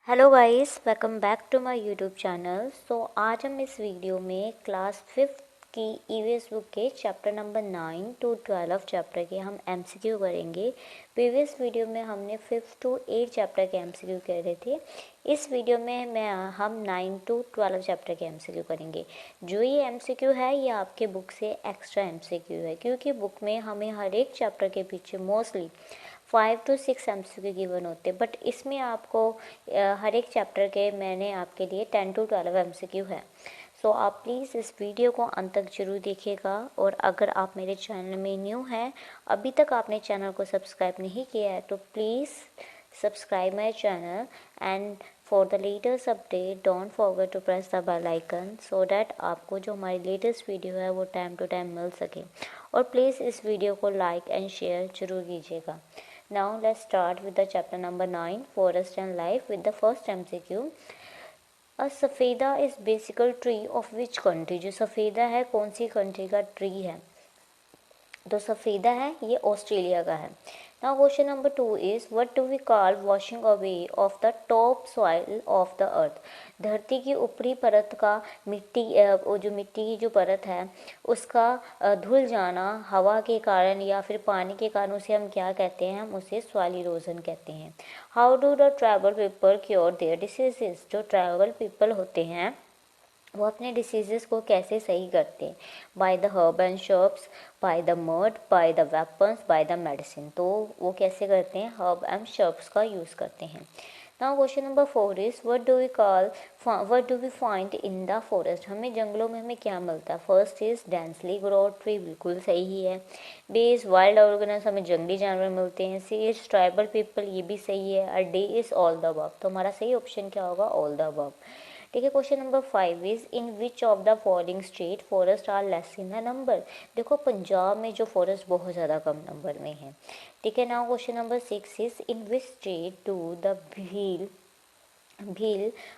Hello guys, welcome back to my YouTube channel. आज हम इस वीडियो में क्लास 5th की ईवीएस बुक के चैप्टर नंबर 9 to 12 चैप्टर के हम एमसीक्यू करेंगे। प्रीवियस वीडियो में हमने 5th to 8 चैप्टर के एमसीक्यू कर रहे थे। इस वीडियो में हम 9 to 12 चैप्टर के एमसीक्यू करेंगे। जो ये एमसीक्यू है ये आपके बुक से एक्स्ट्रा एमसीक्यू है, क्योंकि बुक में हमें हर एक चैप्टर के पीछे मोस्टली 5 to 6 एमसीक्यू गिवन होते हैं, बट इसमें आपको हर एक चैप्टर के मैंने आपके लिए 10 to 12 एमसीक्यू है। आप प्लीज़ इस वीडियो को अंत तक जरूर देखिएगा। और अगर आप मेरे चैनल में न्यू हैं, अभी तक आपने चैनल को सब्सक्राइब नहीं किया है, तो please subscribe my channel and for the latest update don't forget to press the bell icon, so that आपको जो हमारी लेटेस्ट वीडियो है वो टाइम टू टाइम मिल सके। और प्लीज़ इस वीडियो को लाइक एंड शेयर जरूर कीजिएगा। Now let's start with the chapter number 9, Forest and Life, with the first MCQ. A सफ़ेदा is basically tree of which country? जो सफ़ेदा है कौन सी कंट्री का ट्री है? तो सफ़ेदा है ये ऑस्ट्रेलिया का है। Now question number 2 is what do we call washing away of the top soil of the earth? धरती की ऊपरी परत का जो मिट्टी की जो परत है उसका धुल जाना हवा के कारण या फिर पानी के कारण उसे हम क्या कहते हैं? हम उसे सॉइल इरोजन कहते हैं। How do the tribal people cure their diseases? जो ट्राइबल पीपल होते हैं वो अपने डिसीजेस को कैसे सही करते हैं? By the herb and shrubs, by the mud, by the weapons, by the medicine. तो वो कैसे करते हैं? हर्ब एंड शर्ब्स का यूज़ करते हैं। Now question number 4 is what do we find in the forest? हमें जंगलों में हमें क्या मिलता है? First is densely grow tree, बिल्कुल सही ही है। बी इज वाइल्ड ऑर्गेनिज्म, हमें जंगली जानवर मिलते हैं। सी इज ट्राइबल पीपल, ये भी सही है। और D is all the above, तो हमारा सही ऑप्शन क्या होगा? All the above. ठीक है। Question number 5 is in which of the following state forest are less in the number? देखो पंजाब में जो फॉरेस्ट बहुत ज़्यादा कम नंबर में है। ठीक है। Now question number 6 is in which state do the Bhil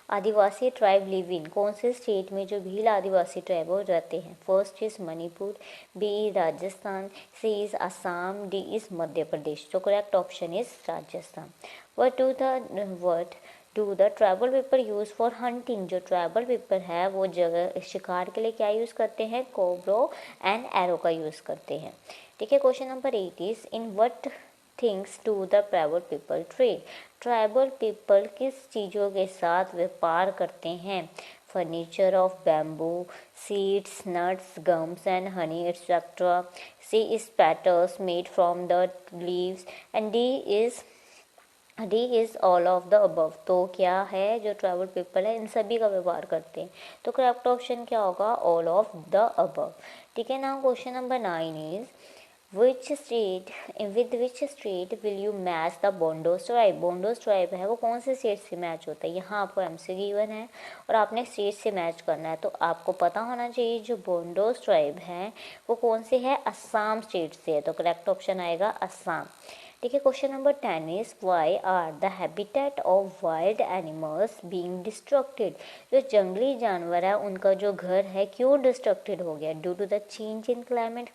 Adivasi tribe live in? कौन से स्टेट में जो भील आदिवासी ट्राइब वो रहते हैं? First is Manipur, B Rajasthan, C is Assam, D is Madhya Pradesh. तो correct option is Rajasthan. What do the tribal people use for hunting? जो tribal people है वो जगह शिकार के लिए क्या यूज़ करते हैं? कोब्रो एंड एरो का यूज़ करते हैं। ठीक है। Question number 8 is in what things to the tribal people trade? Tribal people किस चीज़ों के साथ व्यापार करते हैं? Furniture of bamboo, seeds, nuts, gums and honey etcetera. C is पैटर्स made from the leaves and D is all of the above. तो क्या है? जो ट्राइबल पीपल है इन सभी का व्यवहार करते हैं। तो करेक्ट ऑप्शन क्या होगा? All of the above. ठीक है। Now question number 9 is which state will you match the Bondos tribe? Bondos tribe है वो कौन से स्टेट से मैच होता है? यहाँ आपको एमसीक्यू गिवन है और आपने स्टेट से मैच करना है, तो आपको पता होना चाहिए जो बोंडोस ट्राइब है वो कौन से है? असम स्टेट से है। तो करेक्ट ऑप्शन आएगा असम। ठीक है। Question number 10 is why are the habitat of wild animals being destructed? जो जंगली जानवर है उनका जो घर है क्यों डिस्ट्रक्टेड हो गया? Due to the change in climate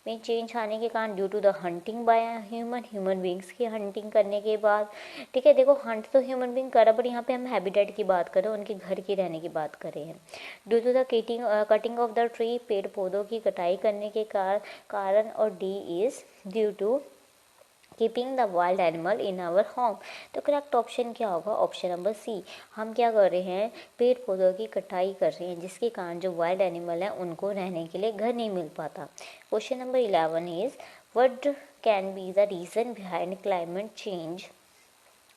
में चेंज आने के कारण, due to the hunting by human beings की हंटिंग करने के बाद। ठीक है। देखो हंट तो ह्यूमन बींग करा, बट यहाँ पे हम हैबिटेट की बात करें, उनके घर की रहने की बात कर रहे हैं। Due to the cutting of the tree, पेड़ पौधों की कटाई करने के कारण। और D is due to keeping the wild animal in our home. तो करेक्ट ऑप्शन क्या होगा? Option number C. हम क्या कर रहे हैं? पेड़ पौधों की कटाई कर रहे हैं, जिसके कारण जो वाइल्ड एनिमल है उनको रहने के लिए घर नहीं मिल पाता। Question number 11 is what can be the reason behind climate change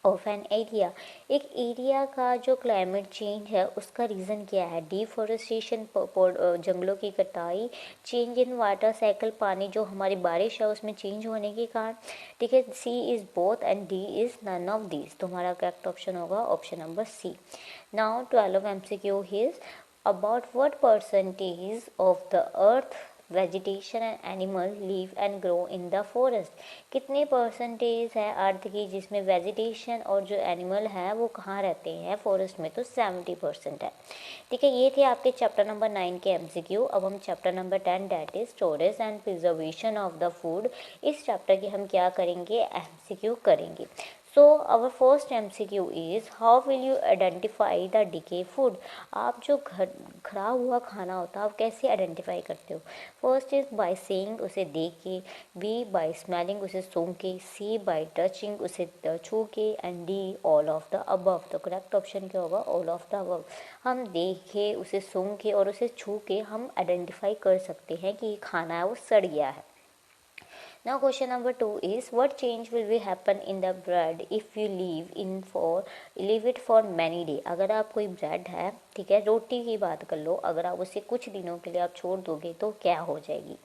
of an area? एक एरिया का जो क्लाइमेट चेंज है उसका रीज़न क्या है? डिफॉरेस्टेशन, जंगलों की कटाई, चेंज इन वाटर साइकिल, पानी जो हमारी बारिश है उसमें चेंज होने के कारण। ठीक है। C is both and D is none of these. तो हमारा करेक्ट ऑप्शन होगा option number C. Now 12 MCQ is about what percentage of the earth vegetation and animal live and grow in the forest? कितने percentage है earth की जिसमें vegetation और जो animal है वो कहाँ रहते हैं? फॉरेस्ट में। तो 70% है। ठीक है। ये थे आपके चैप्टर नंबर 9 के एमसीक्यू। अब हम chapter number 10 that is storage and preservation of the food, इस चैप्टर की हम क्या करेंगे? एमसीक्यू करेंगे। So our first MCQ is how will you identify the decay food. आप जो खराब हुआ खाना होता है आप कैसे आइडेंटिफाई करते हो। फर्स्ट इज बाय सीइंग, उसे देख के, बी बाय स्मेलिंग, उसे सूंघ के, सी बाय टचिंग, उसे छू के, and D all of the above. तो करेक्ट ऑप्शन क्या होगा, ऑल ऑफ द अबव। हम देखे, उसे सूंघ के और उसे छू के हम आइडेंटिफाई कर सकते हैं कि ये खाना है वो सड़ गया है। Now question number 2 is what change will be happen in the bread if you leave it for many day। अगर आप कोई ब्रेड है, ठीक है, रोटी की बात कर लो, अगर आप उसे कुछ दिनों के लिए आप छोड़ दोगे तो क्या हो जाएगी।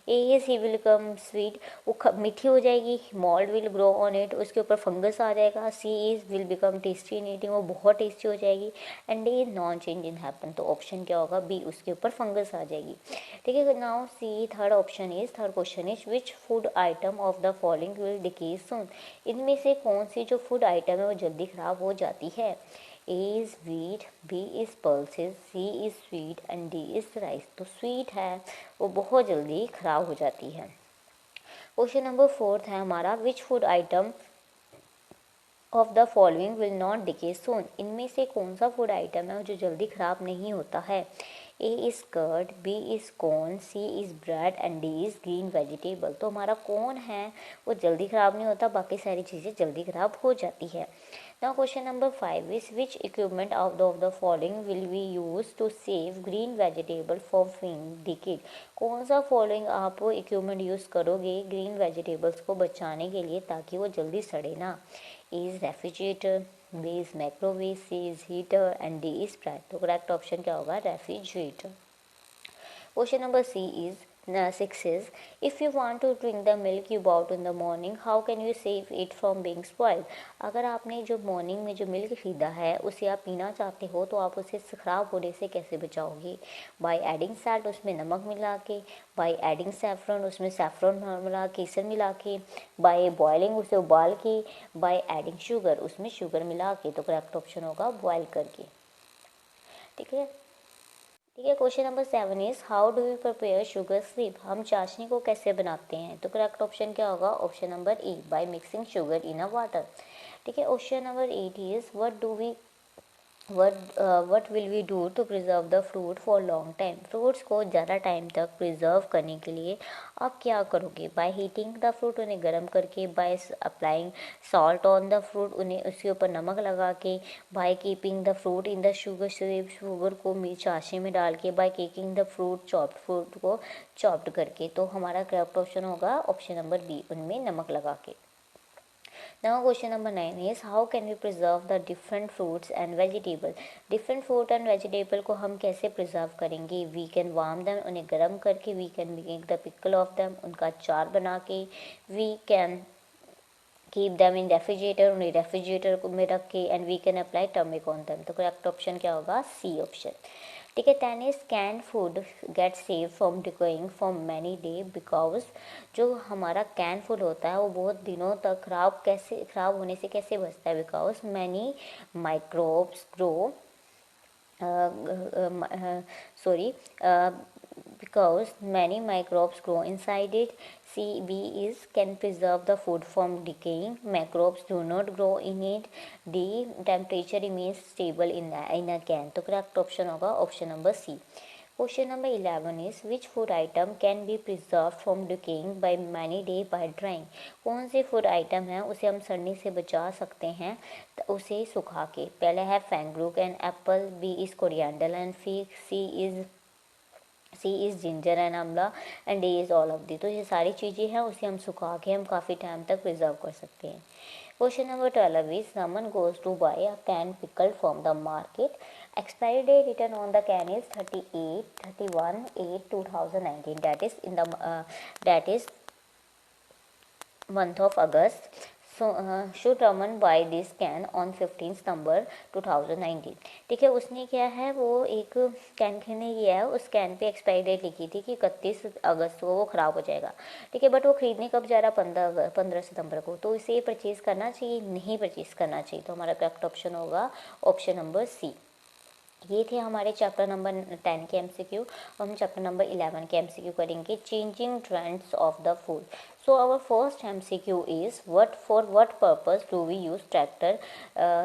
A is he will become sweet, वो मीठी हो जाएगी। Mould will grow on it, उसके ऊपर फंगस आ जाएगा। C is will become tasty in eating, वो बहुत टेस्टी हो जाएगी। And D is non change in happen, तो ऑप्शन क्या होगा, बी, उसके ऊपर फंगस आ जाएगी। ठीक है, now C third question is which food item of the following will decay soon. इनमें से कौन सी जो फूड आइटम है वो जल्दी खराब हो जाती है। A is wheat, B is pulses, C is sweet and D is rice. तो स्वीट है वो बहुत जल्दी खराब हो जाती है। क्वेश्चन नंबर 4 है हमारा which food item of the following will not decay soon. इनमें से कौन सा फूड आइटम है जो जल्दी खराब नहीं होता है। A is curd, B is corn, C is bread and D is green vegetable. तो हमारा कॉर्न है वो जल्दी ख़राब नहीं होता, बाकी सारी चीज़ें जल्दी ख़राब हो जाती है। Now question number 5 is which equipment of the following will be use to save green vegetable for being decayed. कौन सा फॉलोइंग आप इक्विपमेंट यूज़ करोगे ग्रीन वेजिटेबल्स को बचाने के लिए ताकि वो जल्दी सड़े ना। A is refrigerator, B is microwave, C is heater and D is fry. तो करेक्ट ऑप्शन क्या होगा, refrigerator. Question number C is 6 is if you want to drink the milk you bought in the morning how can you save it from being spoiled। अगर आपने जो morning में जो milk खरीदा है उसे आप पीना चाहते हो तो आप उसे ख़राब होने से कैसे बचाओगे। बाय एडिंग साल्ट, उसमें नमक मिला के, बाय एडिंग सैफरन, उसमें सैफरन मिला केसर मिला के, बाय बॉयलिंग, उसे उबाल के, बाय एडिंग शुगर, उसमें शुगर मिला के। तो करेक्ट ऑप्शन होगा बॉयल करके। ठीक है, question number 7 is how do you prepare sugar syrup. हम चाशनी को कैसे बनाते हैं। तो करेक्ट ऑप्शन क्या होगा, option number A, by mixing sugar in a water. ठीक है, question number 8 is what will we do to preserve the fruit for long time। Fruits को ज़्यादा टाइम तक प्रिजर्व करने के लिए आप क्या करोगे। बाय हीटिंग द फ्रूट, उन्हें गर्म करके, by applying salt on the fruit, उन्हें उसके ऊपर नमक लगा के, by keeping the fruit in the sugar syrup, sugar को चाशनी में डाल के, बाय केकिंग द फ्रूट को चॉप्ड करके। तो हमारा करेक्ट ऑप्शन होगा ऑप्शन नंबर बी, उनमें नमक लगा के। Now question number 9 is how can we preserve the different fruits and vegetable। different fruit and vegetable को हम कैसे preserve करेंगे। we can warm them, उन्हें गर्म करके, we can make the pickle of them, उनका अचार बना के, we can keep them in refrigerator, उन्हें रेफ्रिजरेटर में रख के, and we can apply turmeric on them। तो करेक्ट ऑप्शन क्या होगा, सी ऑप्शन। ठीक है, 10 is can food get save from decaying for many day because जो हमारा कैन फूड होता है वो बहुत दिनों तक खराब होने से कैसे बचता है। Because many microbes grow because many microbes grow inside it। B is can preserve the food from decaying, microbes do not grow in it। D temperature remains stable in a can। तो correct option होगा option number C. Question number 11 is which food item can be preserve from decaying by many day by drying. कौन से food item है उसे हम सड़ने से बचा सकते हैं उसे सुखा के। पहले है फैंगरूक and apple, B is coriander and fig, C is ginger and amla and D is all of the. तो ये सारी चीज़ें हैं उसे हम सुखा के हम काफ़ी टाइम तक प्रिजर्व कर सकते हैं। Question number 12 is someone goes to buy a can pickled from the market, expiry date written on the can is 31/8/2019 that is month of August। So should Raman buy this can on 15 September 2019। ठीक है, उसने क्या है वो एक can खरीदने गया है, उस कैन पे एक्सपायरी डेट लिखी थी कि 31 अगस्त को वो ख़राब हो जाएगा। ठीक है, बट वो खरीदने कब जा रहा, 15 सितंबर को। तो इसे परचेज़ करना चाहिए, नहीं परचेज़ करना चाहिए। तो हमारा करेक्ट ऑप्शन होगा ऑप्शन नंबर सी। ये थे हमारे चैप्टर नंबर 10 के MCQ। हम चैप्टर नंबर 11 के MCQ करेंगे changing trends of the food. So our first MCQ is what purpose do we use tractor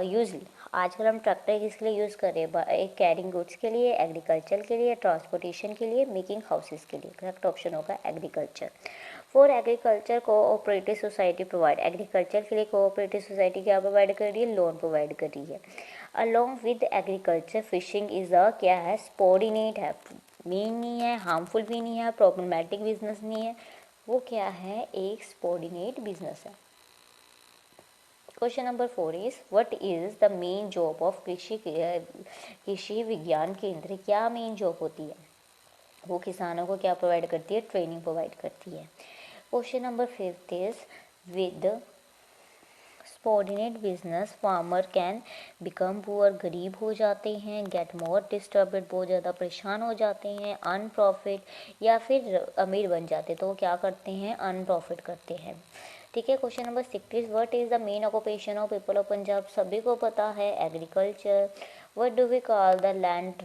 usually? आजकल हम ट्रैक्टर किसके लिए यूज़ कर रहे हैं? कैरिंग गुड्स के लिए, एग्रीकल्चर के लिए, ट्रांसपोर्टेशन के लिए, मेकिंग हाउसेस के लिए। करेक्ट ऑप्शन होगा agriculture. For agriculture cooperative society provide, agriculture के लिए कोऑपरेटिव सोसाइटी क्या प्रोवाइड कर रही है? लोन प्रोवाइड कर रही है। Along with agriculture fishing is a क्या है? स्पोर्डिनेट है, मेन नहीं है, हार्मफुल भी नहीं है, प्रॉब्लमेटिक बिजनेस नहीं है, वो क्या है? एक सबॉर्डिनेट बिजनेस है। Question number 4 is what is the main job of कृषि विज्ञान केंद्र? क्या मेन जॉब होती है? वो किसानों को क्या प्रोवाइड करती है? ट्रेनिंग प्रोवाइड करती है। Question number 5 is with subordinate business farmer can become poor, गरीब हो जाते हैं, गेट मोर डिस्टर्बड, बहुत ज़्यादा परेशान हो जाते हैं, अनप्रॉफिट, या फिर अमीर बन जाते, तो वो क्या करते हैं? अनप्रॉफिट करते हैं। ठीक है। Question number 6 is what is the main occupation of people of Punjab? सभी को पता है, agriculture. What do we call the land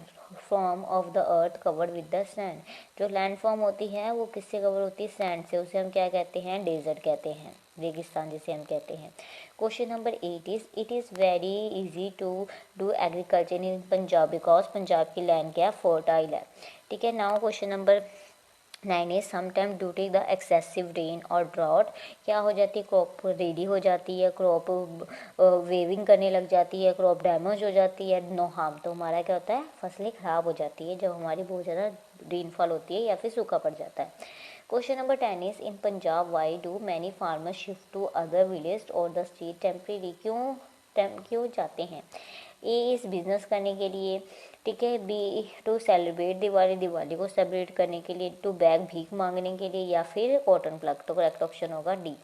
form of the earth covered with the sand? जो लैंड फॉर्म होती है वो किससे कवर होती है? सैंड से। उसे हम क्या कहते हैं? डेजर्ट कहते हैं, रेगिस्तान जिसे हम कहते हैं। Question number 8 is it is very easy to do agriculture in Punjab because Punjab की लैंड क्या है? फर्टाइल है। ठीक है। Now question number 9 is sometime due to the excessive rain और ड्राउट क्या हो जाती है? क्रॉप रेडी हो जाती है, क्रॉप वेविंग करने लग जाती है, क्रॉप डैमेज हो जाती है, नो हार्म। तो हमारा क्या होता है? फसलें ख़राब हो जाती है जब हमारी बहुत ज़्यादा रेनफॉल होती है या फिर सूखा पड़ जाता है। Question number 10 is in Punjab why do many farmers shift to other village और द स्टेट टेम्परेरी? क्यों जाते हैं? ए इस बिजनेस करने के लिए, ठीक है। B to celebrate Diwali, Diwali को सेलिब्रेट करने के लिए, टू बैग भीख मांगने के लिए, या फिर कॉटन प्लग। तो करेक्ट ऑप्शन होगा D.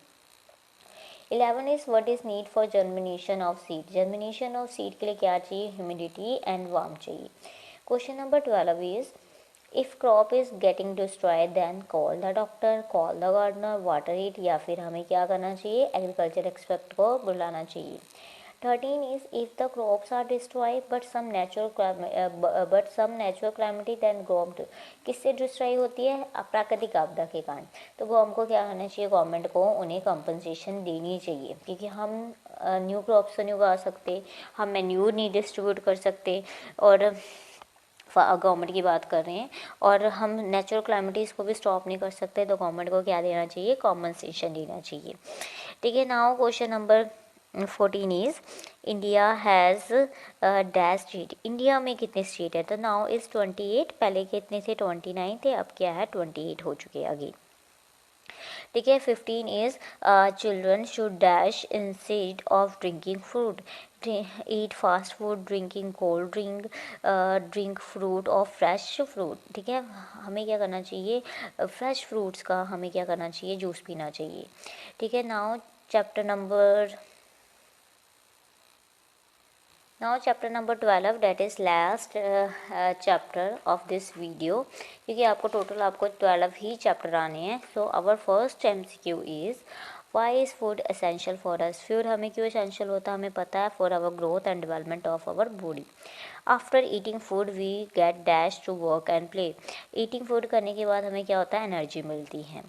11 is what is need for germination of seed? Germination of seed के लिए क्या चाहिए? ह्यूमिडिटी एंड वार्म चाहिए। Question number 12 is if crop is getting destroyed then call the doctor, call the gardener, water it, या फिर हमें क्या करना चाहिए? एग्रीकल्चर एक्सपर्ट को बुलाना चाहिए। 13 is if the crops are destroyed but some natural calamity then government किससे डिस्ट्रॉय होती है? प्राकृतिक आपदा के कारण। तो गवर्नमेंट को क्या करना चाहिए? गवर्नमेंट को उन्हें कंपनसेशन देनी चाहिए, क्योंकि हम न्यू क्रॉप्स तो नहीं उगा सकते, हम मैन्यूर नहीं डिस्ट्रीब्यूट कर सकते, और गवर्नमेंट की बात कर रहे हैं, और हम नेचुरल क्लाइमिटीज़ को भी स्टॉप नहीं कर सकते, तो गवर्नमेंट को क्या देना चाहिए? कॉम्पनसेशन देना चाहिए। ठीक है। Now question number 14 is India has dash state? India में कितने स्टेट है? तो नाउ इज 28, पहले कितने थे? 29 थे, अब क्या है? 28 हो चुके हैं अगेन। ठीक है। 15 is children should dash instead of drinking fruit, eat fast food, drinking cold drink, drink fruit और फ्रेश फ्रूट। ठीक है। हमें क्या करना चाहिए? फ्रेश फ्रूट्स का हमें क्या करना चाहिए? जूस पीना चाहिए। ठीक है। Now chapter number 12, that is last chapter of this video, क्योंकि आपको 12 ही चैप्टर आने हैं। So our first MCQ is why is food essential for us? Food हमें क्यों एसेंशियल होता है? हमें पता है, for our growth and development of our body. After eating food we get dash to work and play. Eating food करने के बाद हमें क्या होता है? एनर्जी मिलती है।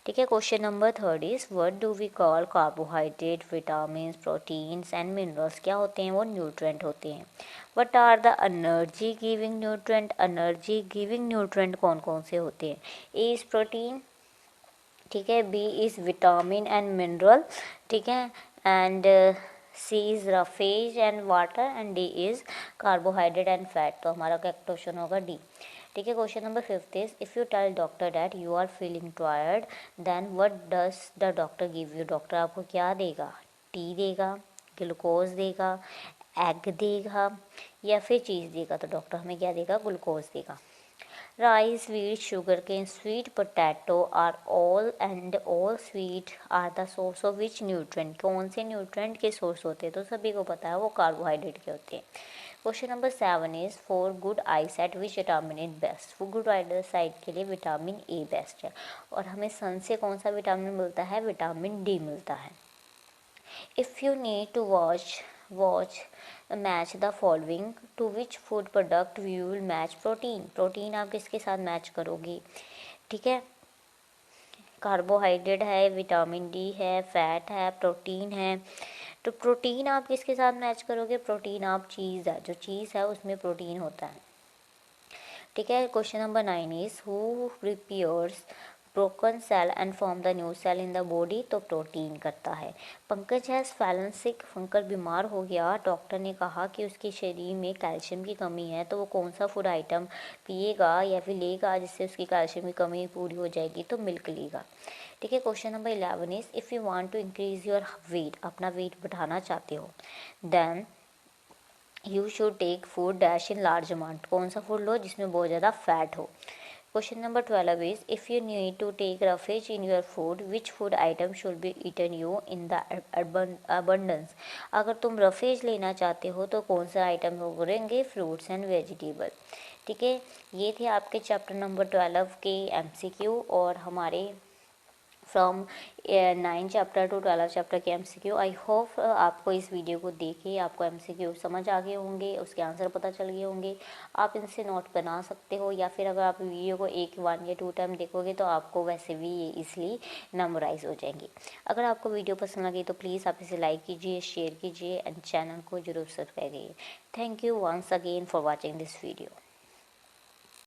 ठीक है। Question number 3 is what do we call carbohydrate, vitamin, proteins and minerals? क्या होते हैं? वो न्यूट्रेंट होते हैं। What are the energy giving nutrient? Energy giving nutrient कौन कौन से होते हैं? ए इज प्रोटीन, ठीक है। B is vitamin and mineral, ठीक है। And C is roughage and water, and D is carbohydrate and fat. तो हमारा क्या क्वेश्चन होगा? डी। ठीक है। Question number 5 is if you tell doctor that you are feeling tired then what does the doctor give you? Doctor आपको क्या देगा? T देगा, ग्लूकोज देगा, एग देगा, या फिर चीज़ देगा? तो डॉक्टर हमें क्या देगा? ग्लूकोज देगा। Rice, wheat, sugar cane, sweet potato are all sweet are the source of which nutrient? कौन से न्यूट्रेंट के सोर्स होते हैं? तो सभी को पता है वो कार्बोहाइड्रेट के होते हैं। Question number 7 is for good I site which vitamin is best? For good I site के लिए विटामिन ए बेस्ट है। और हमें सन से कौन सा विटामिन मिलता है? विटामिन डी मिलता है। If you need to watch match the following to which food product we will match protein? Protein आप किसके साथ मैच करोगी? ठीक है। कार्बोहाइड्रेट है, विटामिन डी है, फैट है, प्रोटीन है। तो प्रोटीन आप किसके साथ मैच करोगे? प्रोटीन आप चीज़ है, जो चीज़ है उसमें प्रोटीन होता है। ठीक है। Question number 9 is who repairs broken cell and form the new cell in the body? तो प्रोटीन करता है। Pankaj has fallen sick, Pankaj बीमार हो गया। डॉक्टर ने कहा कि उसके शरीर में कैल्शियम की कमी है, तो वो कौन सा फूड आइटम पिएगा या फिर लेगा जिससे उसकी कैल्शियम की कमी पूरी हो जाएगी? तो मिल्क लेगा। ठीक है। Question number 11 is if you want to increase your weight, अपना वेट बढ़ाना चाहते हो, then you should take food dash in large amount. कौन सा फूड लो जिसमें बहुत ज़्यादा फैट हो? Question number 12 is if you need to take roughage in your food, which food item should be eaten you in the abundance? अगर तुम roughage लेना चाहते हो तो कौन सा आइटम होंगे? Fruits and vegetable. ठीक है। ये थे आपके चैप्टर नंबर 12 के MCQ और हमारे फ्रॉम 9 चैप्टर टू 12 चैप्टर के MCQ। आई होप आपको इस वीडियो को देख के आपको MCQ समझ आ गए होंगे, उसके आंसर पता चल गए होंगे। आप इनसे नोट बना सकते हो, या फिर अगर आप वीडियो को 1 या 2 टाइम देखोगे तो आपको वैसे भी ये इसलिए मेमोराइज हो जाएंगे। अगर आपको वीडियो पसंद लगी तो प्लीज़ आप इसे लाइक कीजिए, शेयर कीजिए एंड चैनल को जरूर सब्सक्राइब कीजिए। Thank you once again for watching this video.